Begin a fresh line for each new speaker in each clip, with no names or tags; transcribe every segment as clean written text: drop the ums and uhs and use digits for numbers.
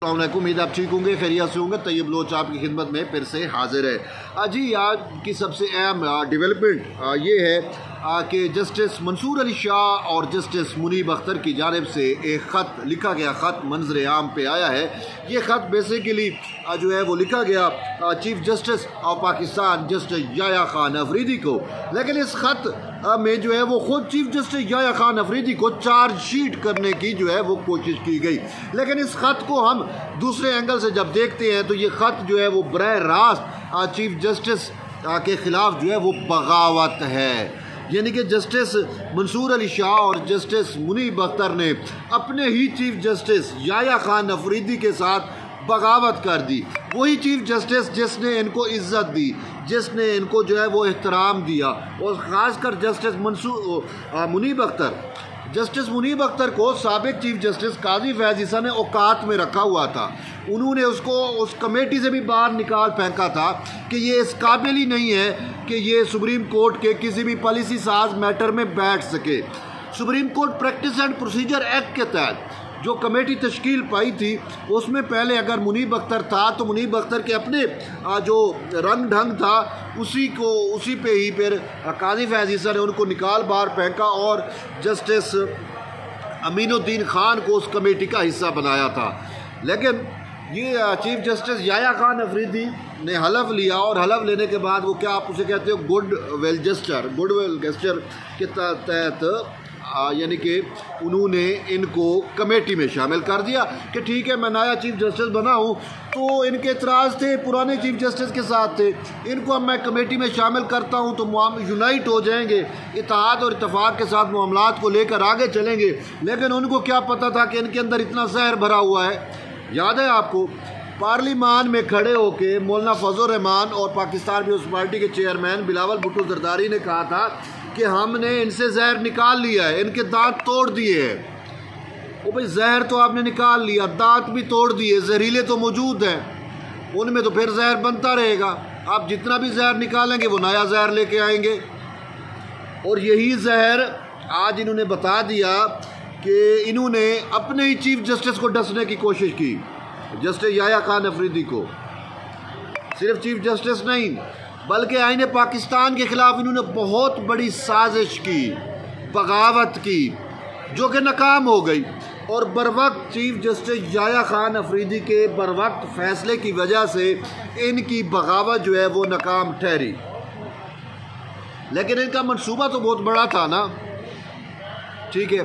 उम्मीद आप ठीक होंगे, खैरियत से होंगे। तैयब लोच आपकी खिदमत में फिर से हाजिर है। जी आज की सबसे अहम डेवलपमेंट ये है कि जस्टिस मंसूर अली शाह और जस्टिस मुनीब अख्तर की जानिब से एक ख़त लिखा गया, ख़त मंजर आम पे आया है। ये ख़त बेसिकली जो है वो लिखा गया chief justice of Pakistan justice Yahya Khan Afridi को, लेकिन इस ख़त में जो है वो ख़ुद चीफ जस्टिस याह्या खान अफरीदी को चार्जशीट करने की जो है वो कोशिश की गई। लेकिन इस ख़त को हम दूसरे एंगल से जब देखते हैं तो ये ख़त जो है वो बराह रास्त चीफ जस्टिस के ख़िलाफ़ जो है वो बगावत है। यानी कि जस्टिस मंसूर अली शाह और जस्टिस मुनीब अख्तर ने अपने ही चीफ जस्टिस याह्या खान अफरीदी के साथ बगावत कर दी। वही चीफ जस्टिस जिसने इनको इज़्ज़त दी, जिसने इनको जो है वो एहतराम दिया, और ख़ासकर जस्टिस मुनीब अख्तर को साबिक चीफ जस्टिस काजी फैज़ ईसा ने औकात में रखा हुआ था। उन्होंने उसको उस कमेटी से भी बाहर निकाल फेंका था कि ये इस काबिल ही नहीं है कि ये सुप्रीम कोर्ट के किसी भी पॉलिसी साज मैटर में बैठ सके। Supreme court practice and procedure act के तहत जो कमेटी तश्कील पाई थी उसमें पहले अगर मुनीब अख्तर था तो मुनीब अख्तर के अपने जो रंग ढंग था उसी पे ही फिर काजी फैज़ ईसा ने उनको निकाल बाहर फेंका और जस्टिस अमीनुद्दीन खान को उस कमेटी का हिस्सा बनाया था। लेकिन ये चीफ जस्टिस याह्या खान अफरीदी ने हलफ लिया, और हलफ लेने के बाद वो क्या आप उसे कहते हो गुडविल गेस्चर के तहत यानी कि उन्होंने इनको कमेटी में शामिल कर दिया कि ठीक है मैं नया चीफ जस्टिस बना हूँ। तो इनके इतराज़ थे पुराने चीफ जस्टिस के साथ थे, इनको अब मैं कमेटी में शामिल करता हूँ तो यूनाइट हो जाएंगे, इत्तेहाद और इत्तफाक़ के साथ मामलात को लेकर आगे चलेंगे। लेकिन उनको क्या पता था कि इनके अंदर इतना जहर भरा हुआ है। याद है आपको पार्लिमान में खड़े होकर मौलाना फजल रहमान और पाकिस्तान पीपल्स पार्टी के चेयरमैन बिलावल भुट्टो जरदारी ने कहा था कि हमने इनसे जहर निकाल लिया है, इनके दांत तोड़ दिए हैं। वो भाई जहर तो आपने निकाल लिया, दांत भी तोड़ दिए, जहरीले तो मौजूद हैं, उनमें तो फिर जहर बनता रहेगा। आप जितना भी जहर निकालेंगे वो नया जहर लेके आएंगे। और यही जहर आज इन्होंने बता दिया कि इन्होंने अपने ही चीफ जस्टिस को डसने की कोशिश की, जस्टिस याह्या खान अफरीदी को। सिर्फ चीफ जस्टिस नहीं बल्कि आईन पाकिस्तान के ख़िलाफ़ इन्होंने बहुत बड़ी साजिश की, बगावत की, जो कि नाकाम हो गई। और बरवक्त चीफ जस्टिस याह्या खान अफरीदी के बरवक्त फ़ैसले की वजह से इनकी बगावत जो है वो नाकाम ठहरी। लेकिन इनका मंसूबा तो बहुत बड़ा था ना, ठीक है।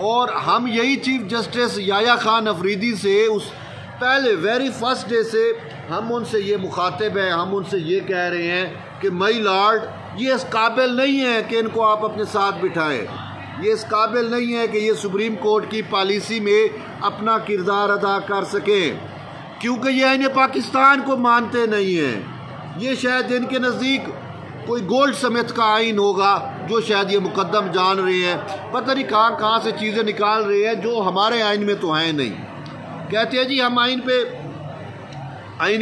और हम यही चीफ जस्टिस याह्या खान अफरीदी से उस पहले वेरी फर्स्ट डे से हम उनसे ये मुखातिब हैं, हम उनसे ये कह रहे हैं कि माई लॉर्ड ये इस काबिल नहीं है कि इनको आप अपने साथ बिठाएं, ये इस काबिल नहीं है कि ये सुप्रीम कोर्ट की पॉलिसी में अपना किरदार अदा कर सकें, क्योंकि ये आईन पाकिस्तान को मानते नहीं हैं। ये शायद इनके नज़दीक कोई गोल्ड समेत का आइन होगा जो शायद ये मुकद्दम जान रहे हैं, पता नहीं कहाँ से चीज़ें निकाल रहे हैं जो हमारे आइन में तो हैं नहीं। कहते हैं जी हम आइन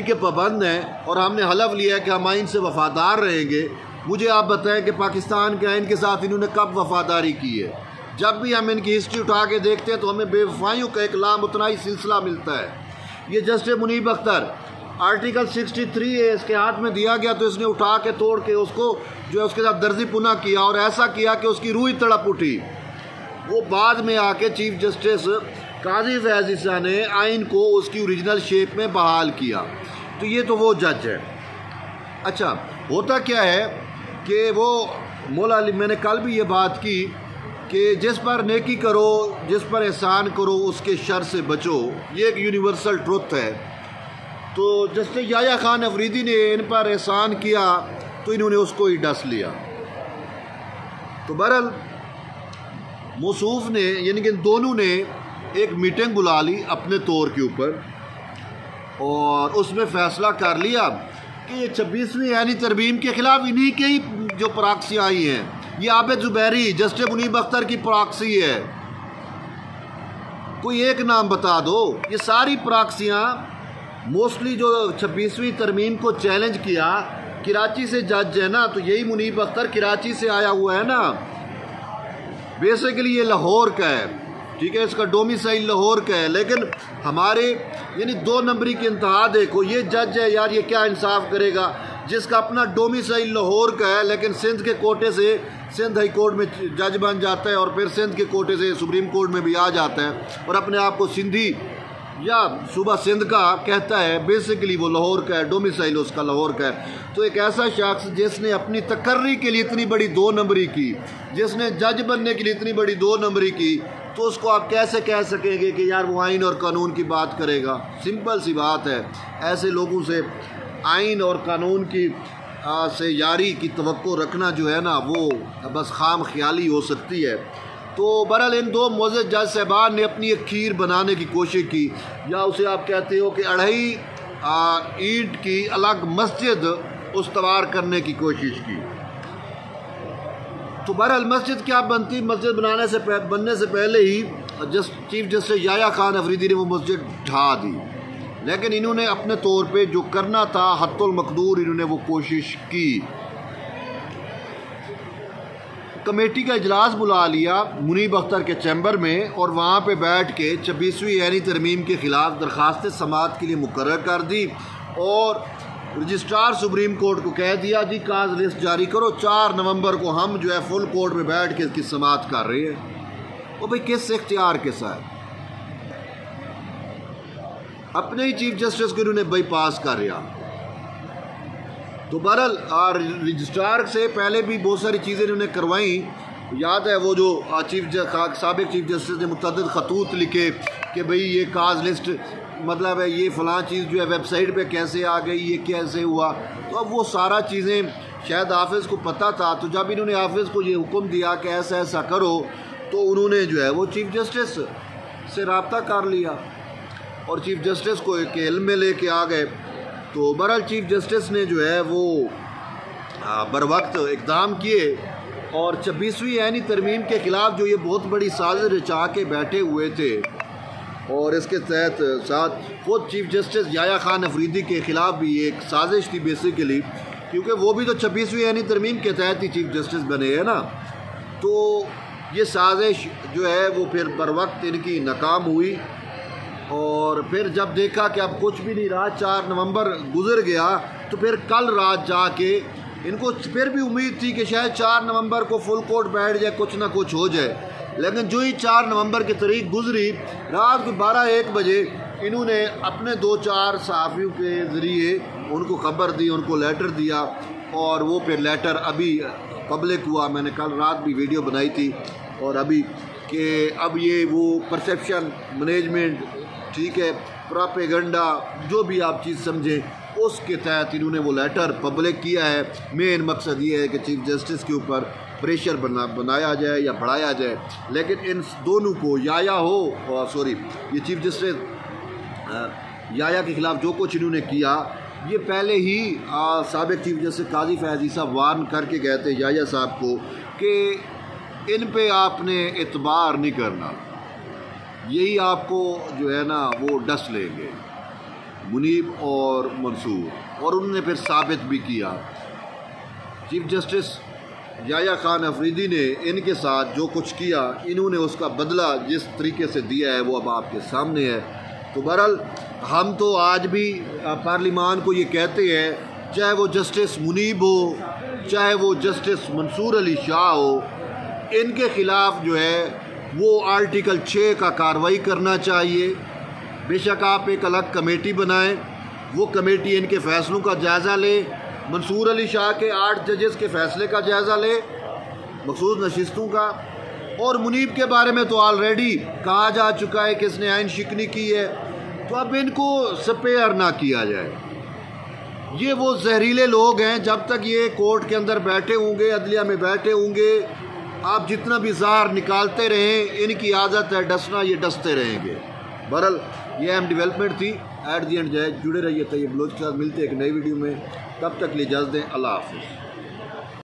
के पाबंद हैं और हमने हलफ लिया है कि हम आइन से वफ़ादार रहेंगे। मुझे आप बताएं कि पाकिस्तान के आइन के साथ इन्होंने कब वफ़ादारी की है? जब भी हम इनकी हिस्ट्री उठा के देखते हैं तो हमें बेवफाइयों का एक लामुतनाही सिलसिला मिलता है। ये जस्टिस मुनीब अख्तर आर्टिकल 63 है इसके हाथ में दिया गया तो इसने उठा के तोड़ के उसको जो है उसके साथ दर्जी पुना किया, और ऐसा किया कि उसकी रूह ही तड़प उठी। वो बाद में आके चीफ जस्टिस काजी फैज़ ईसा ने आइन को उसकी ओरिजिनल शेप में बहाल किया। तो ये तो वो जज है। अच्छा होता क्या है कि वो मौला अली, मैंने कल भी ये बात की कि जिस पर नेकी करो, जिस पर एहसान करो उसके शर से बचो, ये एक यूनिवर्सल ट्रुथ है। तो जस्टिस याह्या खान अफरीदी ने इन पर एहसान किया तो इन्होंने उसको ही डस लिया। तो बहरहाल मौसूफ ने यानी कि दोनों ने एक मीटिंग बुला ली अपने तौर के ऊपर, और उसमें फ़ैसला कर लिया कि ये 26वीं ऐनी तरमीम के ख़िलाफ़ इन्हीं के ही जो प्रॉक्सियाँ आई हैं, ये आबिद ज़ुबैरी जस्टिस मुनीब अख्तर की प्रॉक्सी है। कोई एक नाम बता दो। ये सारी प्रॉक्सियाँ मोस्टली जो 26वीं तरमीम को चैलेंज किया, कराची से जज है ना, तो यही मुनीब अख्तर कराची से आया हुआ है ना, बेसिकली ये लाहौर का है। ठीक है, इसका डोमिसाइल लाहौर का है, लेकिन हमारे यानी 2 नंबरी की इंतहा देखो, ये जज है यार, ये क्या इंसाफ करेगा जिसका अपना डोमिसाइल लाहौर का है लेकिन सिंध के कोटे से सिंध हाई कोर्ट में जज बन जाता है और फिर सिंध के कोटे से सुप्रीम कोर्ट में भी आ जाता है और अपने आप को सिंधी या सूबा सिंध का कहता है। बेसिकली वो लाहौर का है, डोमिसाइल उसका लाहौर का है। तो एक ऐसा शख्स जिसने अपनी तकर्री के लिए इतनी बड़ी 2 नंबरी की, जिसने जज बनने के लिए इतनी बड़ी 2 नंबरी की, तो उसको आप कैसे कह सकेंगे कि यार वो आइन और कानून की बात करेगा? सिंपल सी बात है, ऐसे लोगों से आइन और कानून की से यारी की तवक्को रखना जो है ना, वो बस खाम ख्याली हो सकती है। तो बहरहाल इन 2 मोअज़्ज़ज़ जज साहबान ने अपनी एक खीर बनाने की कोशिश की, या उसे आप कहते हो कि 2.5 ईंट की अलग मस्जिद उस्तवार करने की कोशिश की। तो बहरहाल मस्जिद क्या बनती, मस्जिद बनने से पहले ही चीफ जस्टिस याया खान अफरीदी ने वो मस्जिद ढा दी, लेकिन इन्होंने अपने तौर पे जो करना था हत्तुल मकदूर इन्होंने वो कोशिश की। कमेटी का इजलास बुला लिया मुनीब अख्तर के चैम्बर में और वहाँ पे बैठ के 26वीं ऐनी तरमीम के ख़िलाफ़ दरख्वास्त समाअत के लिए मुकर्रर कर दी और रजिस्ट्रार सुप्रीम कोर्ट को कह दिया जी काज लिस्ट जारी करो, 4 नवंबर को हम जो है फुल कोर्ट में बैठ के इसकी समाअत कर रहे हैं। वो भाई किस इख्तियार के साथ? अपने ही चीफ जस्टिस को इन्होंने बाईपास कर दिया। तो बहरहाल रजिस्ट्रार से पहले भी बहुत सारी चीज़ें इन्होंने करवाई। याद है वो जो साबिक चीफ जस्टिस ने मुतअद्दिद खतूत लिखे कि भाई ये काज लिस्ट मतलब है ये फ़लाँ चीज़ जो है वेबसाइट पे कैसे आ गई, ये कैसे हुआ। तो अब वो सारा चीज़ें शायद हाफिज़ को पता था, तो जब इन्होंने हाफिज़ को ये हुक्म दिया कि ऐसा ऐसा करो, तो उन्होंने जो है वो चीफ जस्टिस से रब्ता कर लिया और चीफ जस्टिस को एक इल्म में लेके आ गए। तो बहरहाल चीफ जस्टिस ने जो है वो बर वक्त इक़दाम किए और 26वीं ऐनी तरमीम के ख़िलाफ़ जो ये बहुत बड़ी साजिश रचा के बैठे हुए थे और इसके तहत साथ खुद चीफ जस्टिस याया खान अफरीदी के ख़िलाफ़ भी एक साजिश थी बेसिकली, क्योंकि वो भी तो 26वीं ऐनी तरमीम के तहत ही चीफ जस्टिस बने हैं ना। तो ये साजिश जो है वो फिर बर वक्त इनकी नाकाम हुई और फिर जब देखा कि अब कुछ भी नहीं रहा, 4 नवंबर गुजर गया, तो फिर कल रात जाके इनको फिर भी उम्मीद थी कि शायद 4 नवंबर को फुल कोर्ट बैठ जाए, कुछ ना कुछ हो जाए। लेकिन जो ही 4 नवंबर की तारीख गुजरी, रात को 12-1 बजे इन्होंने अपने 2-4 सहाफ़ियों के ज़रिए उनको खबर दी, उनको लेटर दिया और वो फिर लेटर अभी पब्लिक हुआ। मैंने कल रात भी वीडियो बनाई थी और अभी कि अब ये वो परसेप्शन मैनेजमेंट, ठीक है, प्रोपेगेंडा, जो भी आप चीज़ समझें, उसके तहत इन्होंने वो लेटर पब्लिक किया है। मेन मकसद ये है कि चीफ जस्टिस के ऊपर प्रेशर बनाया जाए या बढ़ाया जाए। लेकिन इन दोनों को ये चीफ जस्टिस याया के ख़िलाफ़ जो कुछ इन्होंने किया, ये पहले ही साबिक चीफ जस्टिस काजी फैज़ी साहब वार्न करके गए थे याया साहब को कि इन पे आपने एतबार नहीं करना, यही आपको जो है ना वो डस लेंगे, मुनीब और मंसूर। और उन्होंने फिर साबित भी किया। चीफ जस्टिस याया खान अफरीदी ने इनके साथ जो कुछ किया, इन्होंने उसका बदला जिस तरीके से दिया है वो अब आपके सामने है। तो बहरहाल हम तो आज भी पार्लिमान को ये कहते हैं, चाहे वो जस्टिस मुनीब हो, चाहे वो जस्टिस मंसूर अली शाह हो, इनके ख़िलाफ़ जो है वो आर्टिकल 6 का कार्रवाई करना चाहिए। बेशक आप एक अलग कमेटी बनाएं, वो कमेटी इनके फ़ैसलों का जायज़ा ले, मंसूर अली शाह के 8 जजेस के फ़ैसले का जायज़ा ले, मखसूस नशिस्तों का। और मुनीब के बारे में तो ऑलरेडी कहा जा चुका है कि इसने आइन शिकनी की है, तो अब इनको स्पेयर ना किया जाए। ये वो जहरीले लोग हैं, जब तक ये कोर्ट के अंदर बैठे होंगे, अदलिया में बैठे होंगे, आप जितना भी ज़ार निकालते रहें, इनकी आदत है डसना, ये डसते रहेंगे। बहरहाल ये अहम डेवलपमेंट थी। एट दी एंड जुड़े रहिए तैयब बलोच के साथ। मिलते हैं एक नई वीडियो में, तब तक लिए इजाज़त दें। अल्लाह हाफ़िज़।